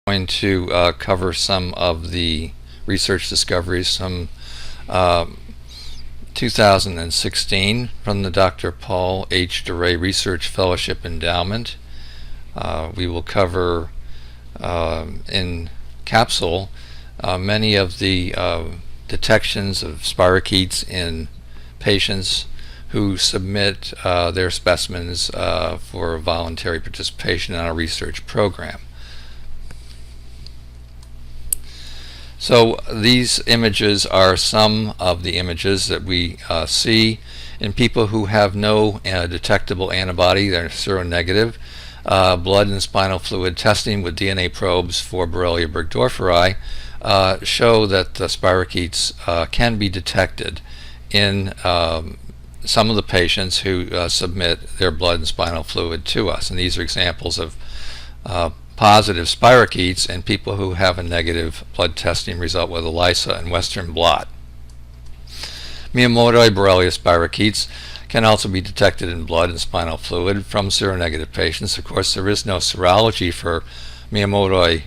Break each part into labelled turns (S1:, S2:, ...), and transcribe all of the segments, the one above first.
S1: going to cover some of the research discoveries from 2016 from the Dr. Paul H. DeRay Research Fellowship Endowment. We will cover in capsule many of the detections of spirochetes in patients who submit their specimens for voluntary participation in our research program. So these images are some of the images that we see in people who have no detectable antibody. They're seronegative. Blood and spinal fluid testing with DNA probes for Borrelia burgdorferi show that the spirochetes can be detected in some of the patients who submit their blood and spinal fluid to us. And these are examples of positive spirochetes in people who have a negative blood testing result with ELISA and Western blot. Nematode Borrelia spirochetes can also be detected in blood and spinal fluid from seronegative patients. Of course, there is no serology for Nematode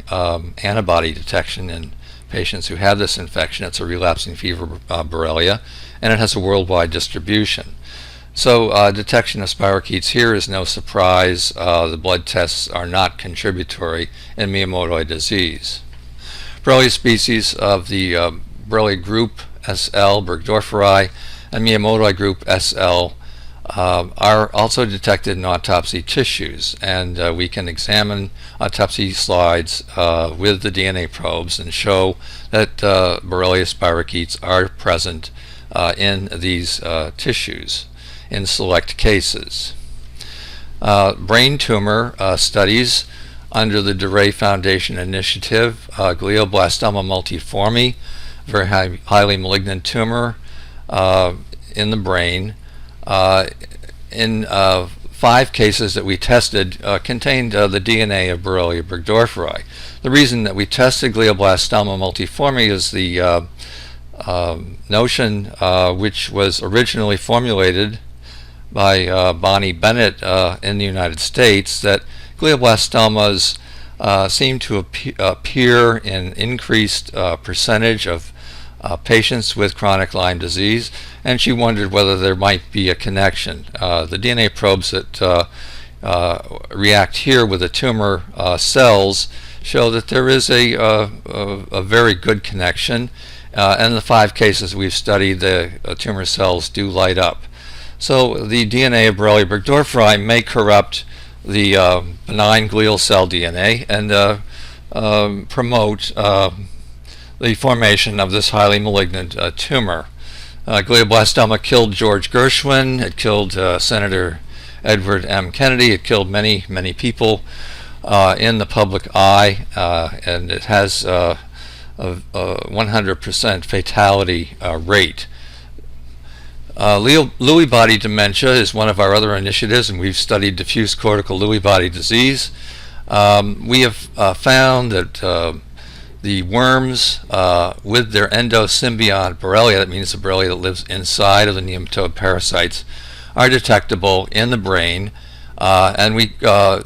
S1: antibody detection in patients who have this infection. It's a relapsing fever Borrelia, and it has a worldwide distribution. So detection of spirochetes here is no surprise. The blood tests are not contributory in Nematode disease. Borrelia species of the Borrelia group SL burgdorferi and Nematode group SL are also detected in autopsy tissues, and we can examine autopsy slides with the DNA probes and show that Borrelia spirochetes are present in these tissues in select cases. Brain tumor studies under the DeRay Foundation initiative, glioblastoma multiforme, very highly malignant tumor in the brain. In 5 cases that we tested contained the DNA of Borrelia burgdorferi. The reason that we tested glioblastoma multiforme is the notion which was originally formulated by Bonnie Bennett in the United States, that glioblastomas seem to appear in increased percentage of patients with chronic Lyme disease, and she wondered whether there might be a connection. The DNA probes that react here with the tumor cells show that there is a very good connection, and the 5 cases we've studied, the tumor cells do light up. So the DNA of Borrelia burgdorferi may corrupt the benign glial cell DNA and promote the formation of this highly malignant tumor. Glioblastoma killed George Gershwin. It killed Senator Edward M. Kennedy. It killed many, many people in the public eye, and it has a 100% fatality rate. Lewy body dementia is one of our other initiatives, and we've studied diffuse cortical Lewy body disease. We have found that the worms with their endosymbiont Borrelia, that means the Borrelia that lives inside of the nematode parasites, are detectable in the brain, and we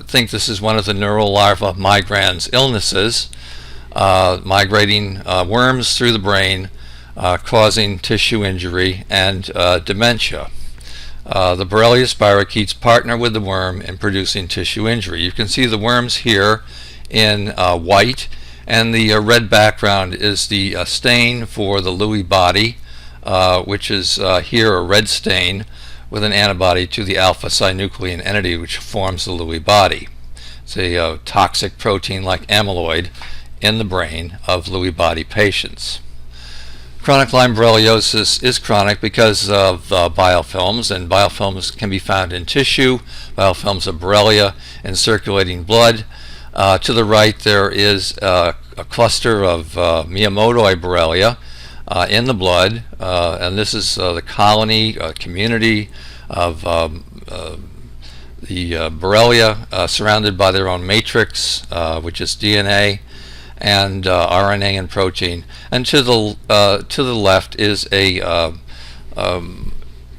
S1: think this is one of the neural Larval Migrans illnesses, migrating worms through the brain, causing tissue injury and dementia. The Borrelia spirochetes partner with the worm in producing tissue injury. You can see the worms here in white, and the red background is the stain for the Lewy body, which is here a red stain with an antibody to the alpha-synuclein entity which forms the Lewy body. It's a toxic protein like amyloid in the brain of Lewy body patients. Chronic Lyme borreliosis is chronic because of biofilms, and biofilms can be found in tissue, biofilms of Borrelia in circulating blood. To the right there is a cluster of Nematode Borrelia in the blood, and this is the colony, community of the Borrelia surrounded by their own matrix, which is DNA and RNA and protein. And to the left is a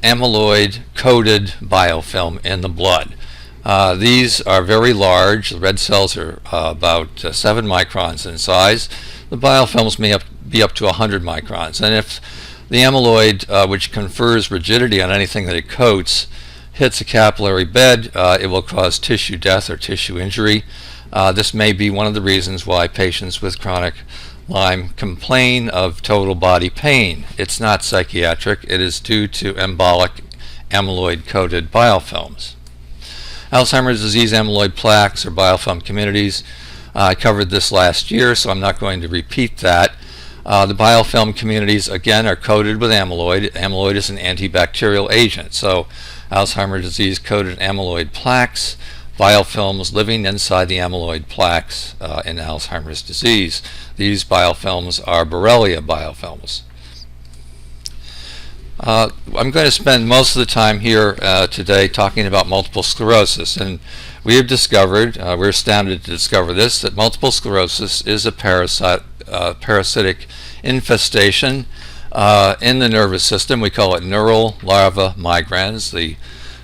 S1: amyloid-coated biofilm in the blood. These are very large. The red cells are about 7 microns in size. The biofilms may be up to 100 microns. And if the amyloid, which confers rigidity on anything that it coats, hits a capillary bed, it will cause tissue death or tissue injury. This may be one of the reasons why patients with chronic Lyme complain of total body pain. It's not psychiatric. It is due to embolic amyloid-coated biofilms. Alzheimer's disease amyloid plaques or biofilm communities. I covered this last year, so I'm not going to repeat that. The biofilm communities, again, are coated with amyloid. Amyloid is an antibacterial agent. So Alzheimer's disease-coated amyloid plaques, biofilms living inside the amyloid plaques in Alzheimer's disease. These biofilms are Borrelia biofilms. I'm going to spend most of the time here today talking about multiple sclerosis, and we have discovered, we're astounded to discover this, that multiple sclerosis is a parasitic infestation in the nervous system. We call it neural larva migrans. The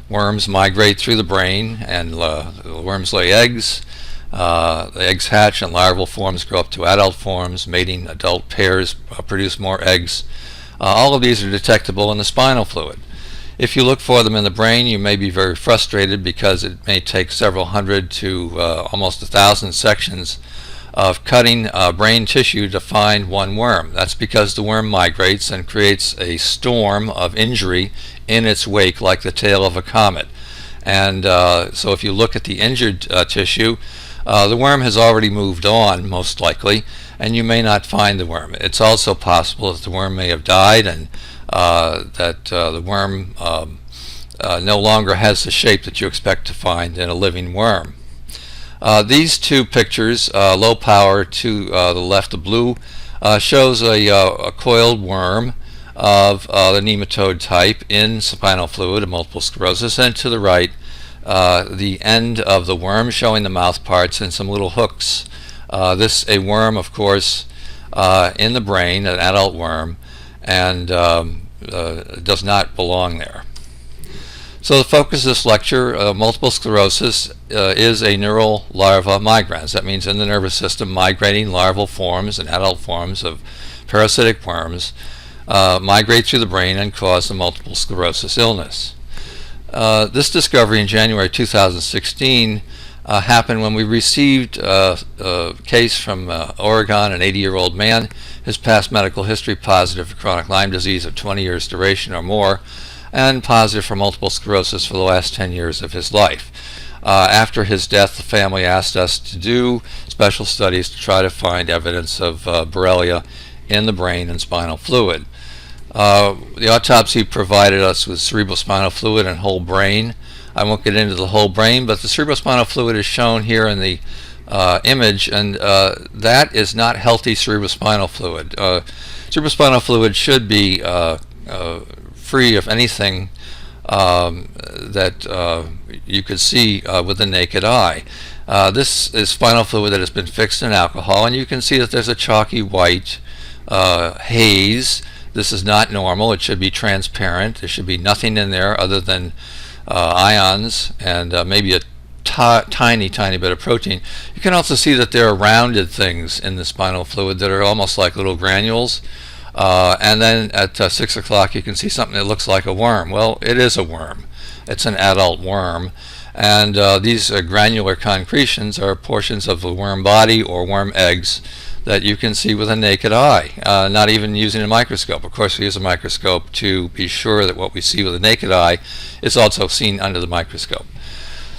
S1: worms migrate through the brain, and the worms lay eggs. The eggs hatch and larval forms grow up to adult forms. Mating adult pairs produce more eggs. All of these are detectable in the spinal fluid. If you look for them in the brain, you may be very frustrated because it may take several hundred to almost 1,000 sections of cutting brain tissue to find one worm. That's because the worm migrates and creates a storm of injury in its wake, like the tail of a comet. And so if you look at the injured tissue, the worm has already moved on, most likely, and you may not find the worm. It's also possible that the worm may have died, and that the worm no longer has the shape that you expect to find in a living worm. These two pictures, low power to the left, the blue, shows a coiled worm of the nematode type in spinal fluid of multiple sclerosis, and to the right, the end of the worm showing the mouth parts and some little hooks. This a worm, of course, in the brain, an adult worm, and does not belong there. So the focus of this lecture, multiple sclerosis, is a neural larva migrans. That means in the nervous system, migrating larval forms and adult forms of parasitic worms migrate through the brain and cause the multiple sclerosis illness. This discovery in January 2016 happened when we received a case from Oregon, an 80-year-old man, his past medical history positive for chronic Lyme disease of 20 years duration or more, and positive for multiple sclerosis for the last 10 years of his life. After his death, the family asked us to do special studies to try to find evidence of Borrelia in the brain and spinal fluid. The autopsy provided us with cerebral spinal fluid and whole brain. I won't get into the whole brain, but the cerebral spinal fluid is shown here in the image, and that is not healthy cerebral spinal fluid. Cerebral spinal fluid should be free of anything that you could see with the naked eye. This is spinal fluid that has been fixed in alcohol, and you can see that there's a chalky white haze. This is not normal. It should be transparent. There should be nothing in there other than ions and maybe a tiny bit of protein. You can also see that there are rounded things in the spinal fluid that are almost like little granules. And then at 6 o'clock you can see something that looks like a worm. Well, it is a worm. It's an adult worm. And these granular concretions are portions of the worm body or worm eggs that you can see with a naked eye, not even using a microscope. Of course, we use a microscope to be sure that what we see with a naked eye is also seen under the microscope.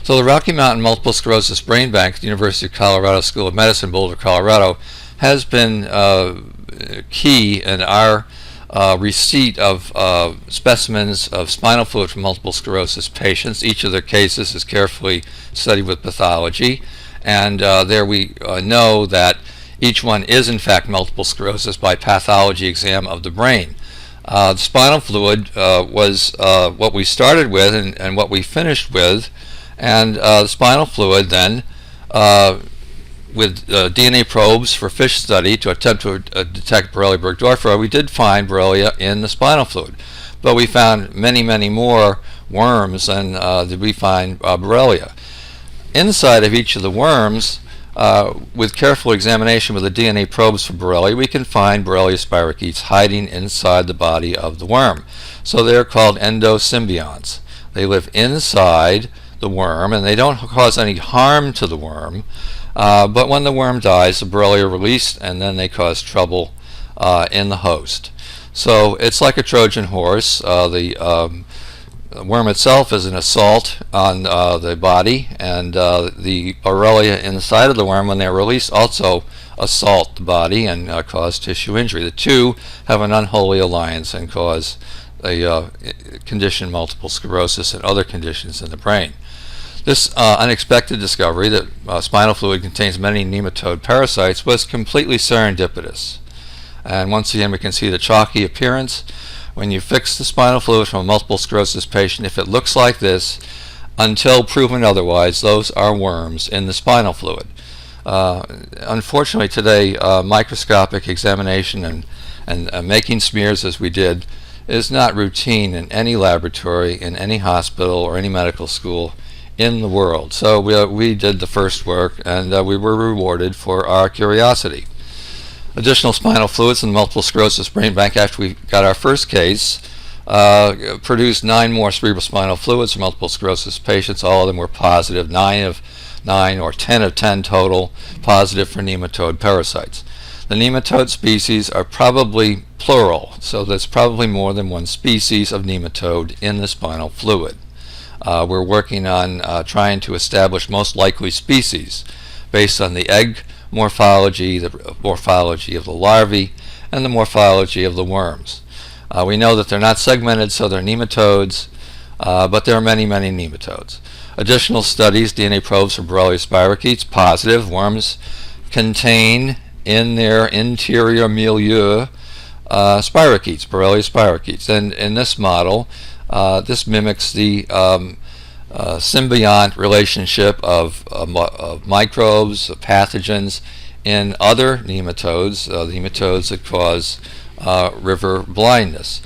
S1: So the Rocky Mountain Multiple Sclerosis Brain Bank at the University of Colorado School of Medicine, Boulder, Colorado, has been key in our receipt of specimens of spinal fluid from multiple sclerosis patients. Each of their cases is carefully studied with pathology, and there we know that each one is in fact multiple sclerosis by pathology exam of the brain. The spinal fluid was what we started with and what we finished with, and the spinal fluid then with DNA probes for fish study to attempt to detect Borrelia burgdorferi, we did find Borrelia in the spinal fluid, but we found many more worms than did we find Borrelia. inside of each of the worms, with careful examination with the DNA probes for Borrelia, we can find Borrelia spirochetes hiding inside the body of the worm. So they're called endosymbionts. They live inside the worm, and they don't cause any harm to the worm. But when the worm dies, the Borrelia are released, and then they cause trouble in the host. So it's like a Trojan horse. The worm itself is an assault on the body, and the Borrelia inside of the worm, when they're released, also assault the body and cause tissue injury. The two have an unholy alliance and cause a condition, multiple sclerosis, and other conditions in the brain. This unexpected discovery that spinal fluid contains many nematode parasites was completely serendipitous. And once again, we can see the chalky appearance. When you fix the spinal fluid from a multiple sclerosis patient, if it looks like this, until proven otherwise, those are worms in the spinal fluid. Unfortunately today, microscopic examination and making smears as we did is not routine in any laboratory, in any hospital, or any medical school in the world. So we did the first work, and we were rewarded for our curiosity. Additional spinal fluids in the multiple sclerosis brain bank after we got our first case produced 9 more cerebral spinal fluids for multiple sclerosis patients. All of them were positive, 9 of 9 or 10 of 10 total positive for nematode parasites. The nematode species are probably plural, so there's probably more than one species of nematode in the spinal fluid. We're working on trying to establish most likely species based on the egg morphology, the morphology of the larvae, and the morphology of the worms. We know that they're not segmented, so they're nematodes, but there are many, many nematodes. Additional studies, DNA probes for Borrelia spirochetes, positive. Worms contain in their interior milieu spirochetes, Borrelia spirochetes. And in this model, this mimics the symbiont relationship of microbes, pathogens in other nematodes, the nematodes that cause river blindness.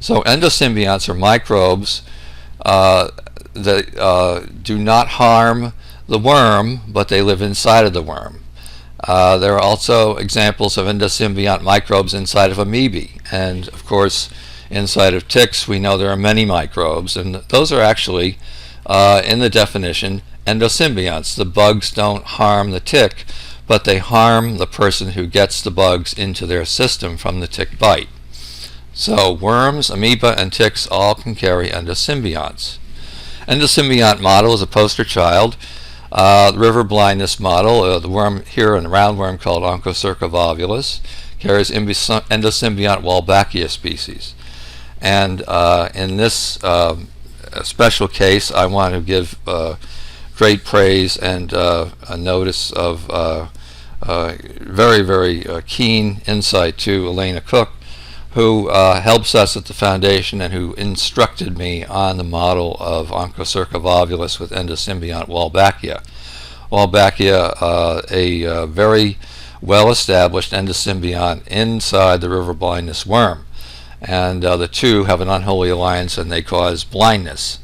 S1: So endosymbionts are microbes that do not harm the worm, but they live inside of the worm. There are also examples of endosymbiont microbes inside of amoebae, and of course inside of ticks we know there are many microbes, and those are actually in the definition endosymbionts. The bugs don't harm the tick, but they harm the person who gets the bugs into their system from the tick bite. So worms, amoeba, and ticks all can carry endosymbionts. Endosymbiont model is a poster child. The river blindness model, the worm here, a roundworm called Onchocerca volvulus, carries endosymbiont Wolbachia species. And in this special case, I want to give great praise and a notice of very, very keen insight to Elena Cook, who helps us at the foundation and who instructed me on the model of Onchocerca volvulus with endosymbiont Wolbachia. Wolbachia, a very well-established endosymbiont inside the river blindness worm. And the two have an unholy alliance, and they cause blindness.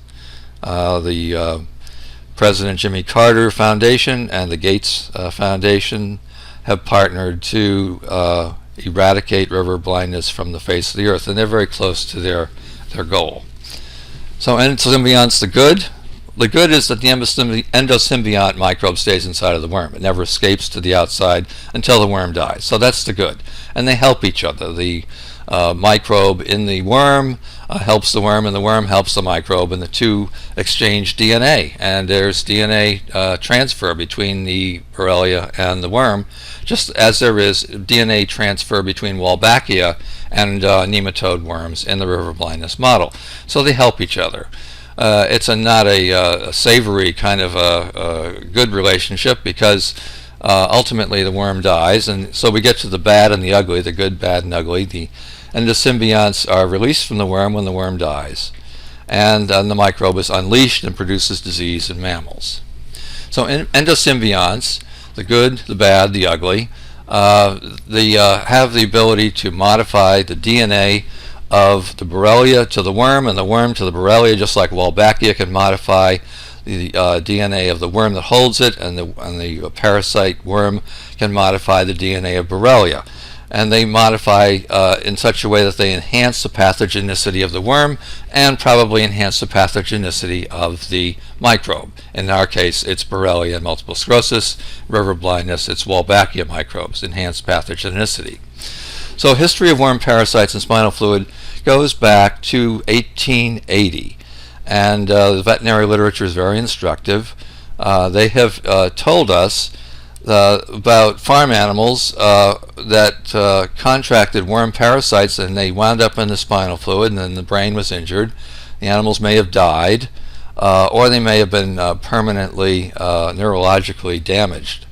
S1: The President Jimmy Carter Foundation and the Gates Foundation have partnered to eradicate river blindness from the face of the earth, and they're very close to their goal. So endosymbionts, the good is that the endosymbiont microbe stays inside of the worm. It never escapes to the outside until the worm dies. So that's the good. And they help each other. The microbe in the worm helps the worm, and the worm helps the microbe, and the two exchange DNA. And there's DNA transfer between the Borrelia and the worm, just as there is DNA transfer between Wolbachia and nematode worms in the river blindness model. So they help each other. It's not a savory kind of a good relationship, because ultimately the worm dies, and so we get to the bad and the ugly, the good, bad, and ugly. The endosymbionts are released from the worm when the worm dies, and the microbe is unleashed and produces disease in mammals. So endosymbionts, the good, the bad, the ugly, they have the ability to modify the DNA of the Borrelia to the worm, and the worm to the Borrelia, just like Wolbachia can modify the DNA of the worm that holds it, and the parasite worm can modify the DNA of Borrelia. And they modify in such a way that they enhance the pathogenicity of the worm and probably enhance the pathogenicity of the microbe. In our case, it's Borrelia and multiple sclerosis. River blindness, it's Wolbachia microbes, enhanced pathogenicity. So history of worm parasites in spinal fluid goes back to 1880. And the veterinary literature is very instructive. They have told us about farm animals that contracted worm parasites, and they wound up in the spinal fluid, and then the brain was injured. The animals may have died, or they may have been permanently neurologically damaged.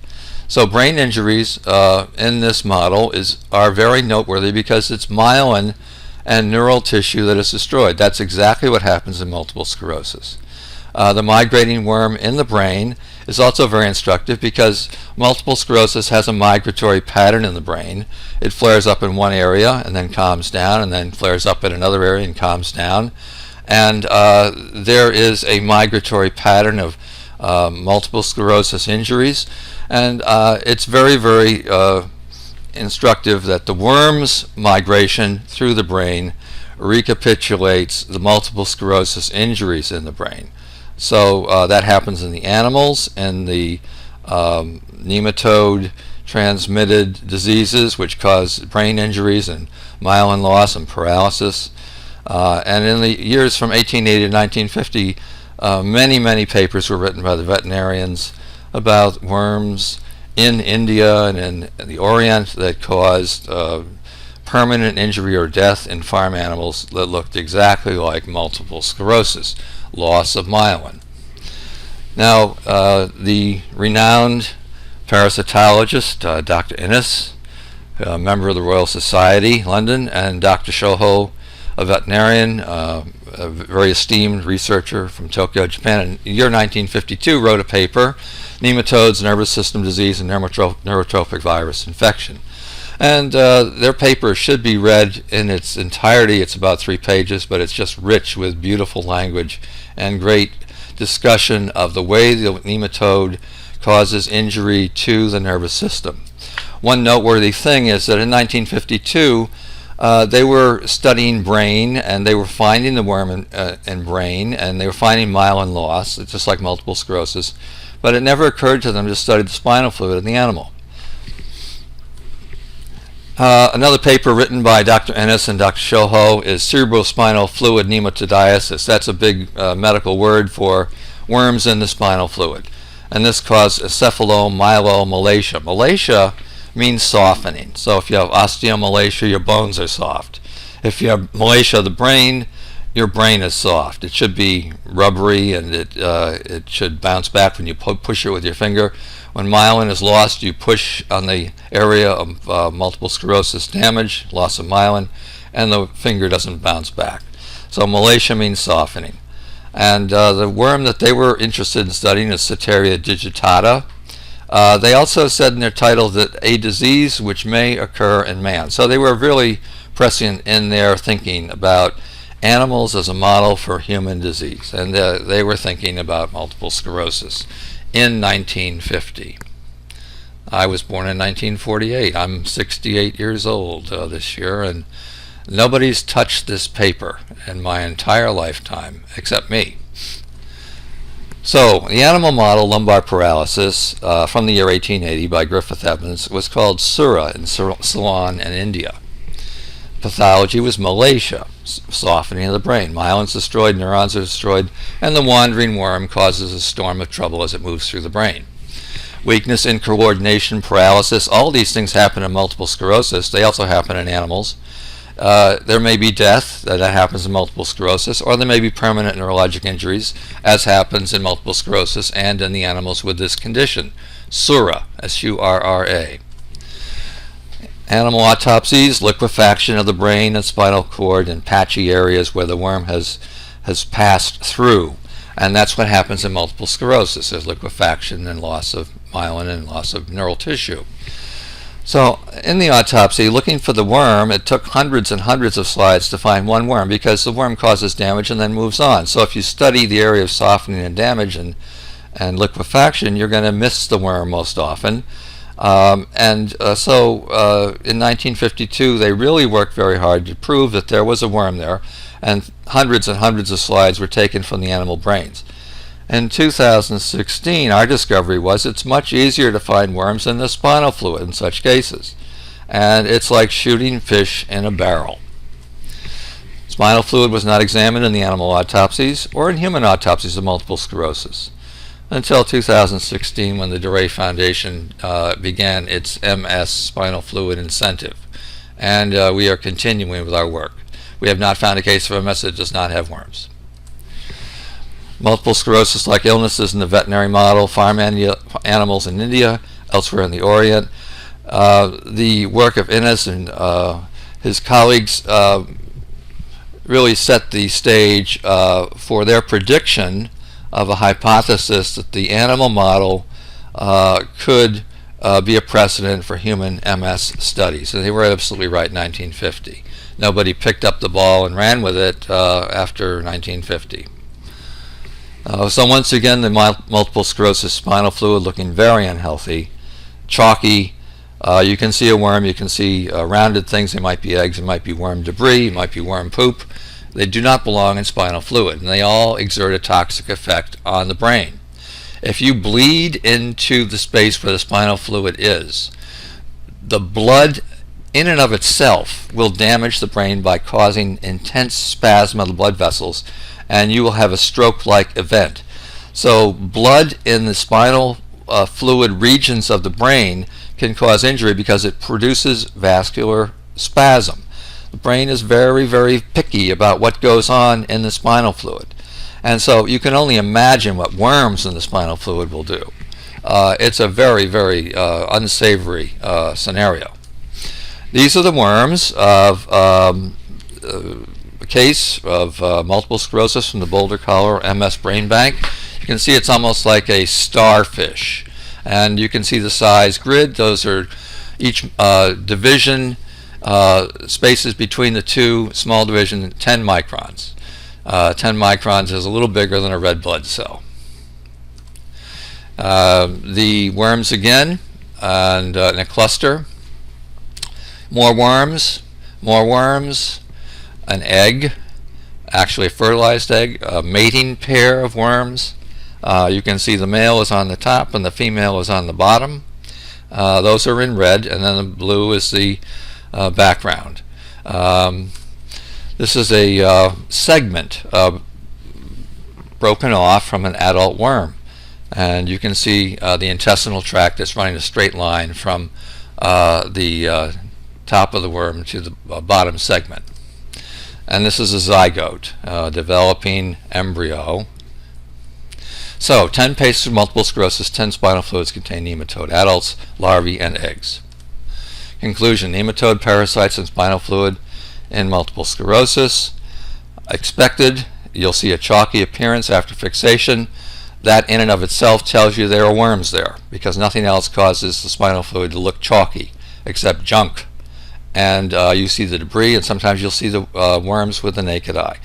S1: So brain injuries in this model are very noteworthy because it's myelin and neural tissue that is destroyed. That's exactly what happens in multiple sclerosis. The migrating worm in the brain is also very instructive because multiple sclerosis has a migratory pattern in the brain. It flares up in one area and then calms down, and then flares up in another area and calms down. And there is a migratory pattern of multiple sclerosis injuries, and it's very, very instructive that the worm's migration through the brain recapitulates the multiple sclerosis injuries in the brain. So that happens in the animals and the nematode transmitted diseases which cause brain injuries and myelin loss and paralysis. And in the years from 1880 to 1950, many papers were written by the veterinarians about worms in India and in the Orient that caused permanent injury or death in farm animals that looked exactly like multiple sclerosis, loss of myelin. Now, the renowned parasitologist, Dr. Innes, a member of the Royal Society, London, and Dr. Shoho, a veterinarian, a very esteemed researcher from Tokyo, Japan, in the year 1952 wrote a paper, Nematodes, Nervous System Disease and Neurotrophic Virus Infection. And their paper should be read in its entirety. It's about 3 pages, but it's just rich with beautiful language and great discussion of the way the nematode causes injury to the nervous system. One noteworthy thing is that in 1952, they were studying brain, and they were finding the worm in brain, and they were finding myelin loss, just like multiple sclerosis, but it never occurred to them to study the spinal fluid in the animal. Another paper written by Dr. Ennis and Dr. Shoho is cerebral spinal fluid nematodiasis. That's a big medical word for worms in the spinal fluid. And this caused encephalomyelomalacia. Malacia means softening. So if you have osteomalacia, your bones are soft. If you have malacia of the brain, your brain is soft. It should be rubbery, and it should bounce back when you push it with your finger. When myelin is lost, you push on the area of multiple sclerosis damage, loss of myelin, and the finger doesn't bounce back. So malacia means softening. And the worm that they were interested in studying is Ceteria digitata. They also said in their title that a disease which may occur in man. So they were really prescient in their thinking about animals as a model for human disease. And they were thinking about multiple sclerosis in 1950. I was born in 1948. I'm 68 years old this year, and nobody's touched this paper in my entire lifetime except me. So, the animal model lumbar paralysis from the year 1880 by Griffith Evans was called Sura in Ceylon and India. Pathology was malacia, softening of the brain. Myelin's destroyed, neurons are destroyed, and the wandering worm causes a storm of trouble as it moves through the brain. Weakness, incoordination, paralysis, all these things happen in multiple sclerosis. They also happen in animals. There may be death, that happens in multiple sclerosis, or there may be permanent neurologic injuries, as happens in multiple sclerosis and in the animals with this condition. Sura, S-U-R-R-A. Animal autopsies, liquefaction of the brain and spinal cord in patchy areas where the worm has passed through. And that's what happens in multiple sclerosis. There's liquefaction and loss of myelin and loss of neural tissue. So in the autopsy, looking for the worm, it took hundreds and hundreds of slides to find one worm, because the worm causes damage and then moves on. So if you study the area of softening and damage and liquefaction, you're going to miss the worm most often. So in 1952, they really worked very hard to prove that there was a worm there, and hundreds of slides were taken from the animal brains. In 2016, our discovery was it's much easier to find worms in the spinal fluid in such cases, and it's like shooting fish in a barrel. Spinal fluid was not examined in the animal autopsies or in human autopsies of multiple sclerosis until 2016, when the DeRay Foundation began its MS spinal fluid incentive, and we are continuing with our work. We have not found a case of MS that does not have worms. Multiple sclerosis-like illnesses in the veterinary model, farm animals in India, elsewhere in the Orient. The work of Innes and his colleagues really set the stage for their prediction of a hypothesis that the animal model could be a precedent for human MS studies. And they were absolutely right in 1950. Nobody picked up the ball and ran with it after 1950. So once again, the multiple sclerosis spinal fluid looking very unhealthy, chalky. You can see a worm, you can see rounded things. They might be eggs, it might be worm debris, it might be worm poop. They do not belong in spinal fluid, and they all exert a toxic effect on the brain. If you bleed into the space where the spinal fluid is, the blood in and of itself will damage the brain by causing intense spasm of the blood vessels, and you will have a stroke-like event. So blood in the spinal fluid regions of the brain can cause injury because it produces vascular spasm. The brain is very, very picky about what goes on in the spinal fluid. And so you can only imagine what worms in the spinal fluid will do. It's a very, very unsavory scenario. These are the worms of a case of multiple sclerosis from the Boulder, Colorado MS Brain Bank. You can see it's almost like a starfish. And you can see the size grid. Those are each division, spaces between the two, small division, 10 microns. 10 microns is a little bigger than a red blood cell. The worms again, and in a cluster. More worms, an egg, actually a fertilized egg, a mating pair of worms. You can see the male is on the top and the female is on the bottom. Those are in red, and then the blue is the background. This is a segment broken off from an adult worm, and you can see the intestinal tract that's running a straight line from the top of the worm to the bottom segment. And this is a zygote, developing embryo. So 10 patients with multiple sclerosis, 10 spinal fluids contain nematode, adults, larvae, and eggs. Conclusion: nematode parasites in spinal fluid in multiple sclerosis. Expected, you'll see a chalky appearance after fixation. That in and of itself tells you there are worms there, because nothing else causes the spinal fluid to look chalky except junk. And you see the debris, and sometimes you'll see the worms with the naked eye.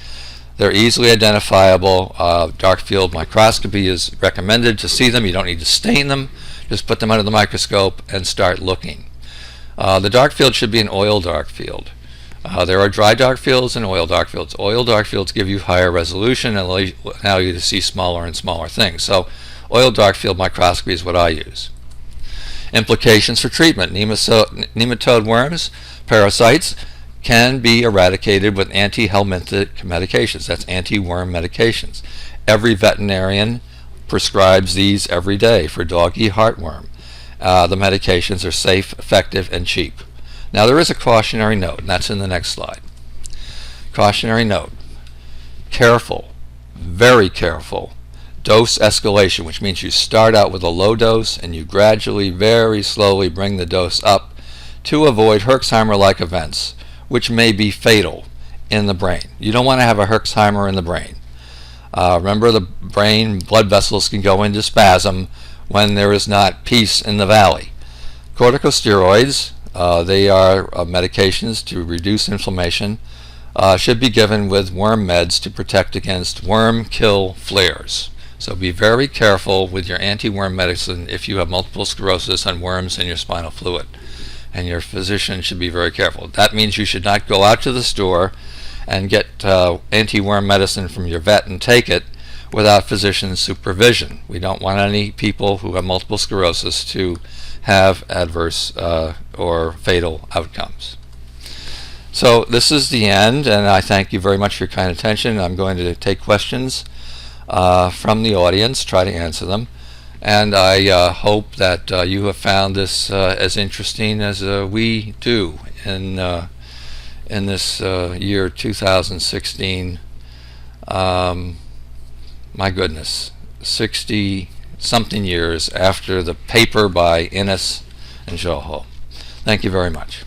S1: They're easily identifiable. Dark field microscopy is recommended to see them. You don't need to stain them. Just put them under the microscope and start looking. The dark field should be an oil dark field. There are dry dark fields and oil dark fields. Oil dark fields give you higher resolution and allow you to see smaller and smaller things. So oil dark field microscopy is what I use. Implications for treatment: nematode worms, parasites, can be eradicated with anti-helminthic medications. That's anti-worm medications. Every veterinarian prescribes these every day for doggy heartworm. The medications are safe, effective, and cheap. Now there is a cautionary note, and that's in the next slide. Cautionary note: careful, very careful, dose escalation, which means you start out with a low dose and you gradually, very slowly bring the dose up to avoid Herxheimer-like events, which may be fatal in the brain. You don't want to have a Herxheimer in the brain. Remember, the brain blood vessels can go into spasm when there is not peace in the valley. Corticosteroids, they are medications to reduce inflammation, should be given with worm meds to protect against worm kill flares. So be very careful with your anti-worm medicine if you have multiple sclerosis and worms in your spinal fluid. And your physician should be very careful. That means you should not go out to the store and get anti-worm medicine from your vet and take it without physician supervision. We don't want any people who have multiple sclerosis to have adverse or fatal outcomes. So this is the end, and I thank you very much for your kind attention. I'm going to take questions from the audience, try to answer them, and I hope that you have found this as interesting as we do in this year 2016. My goodness, 60-something years after the paper by Innes and Joho. Thank you very much.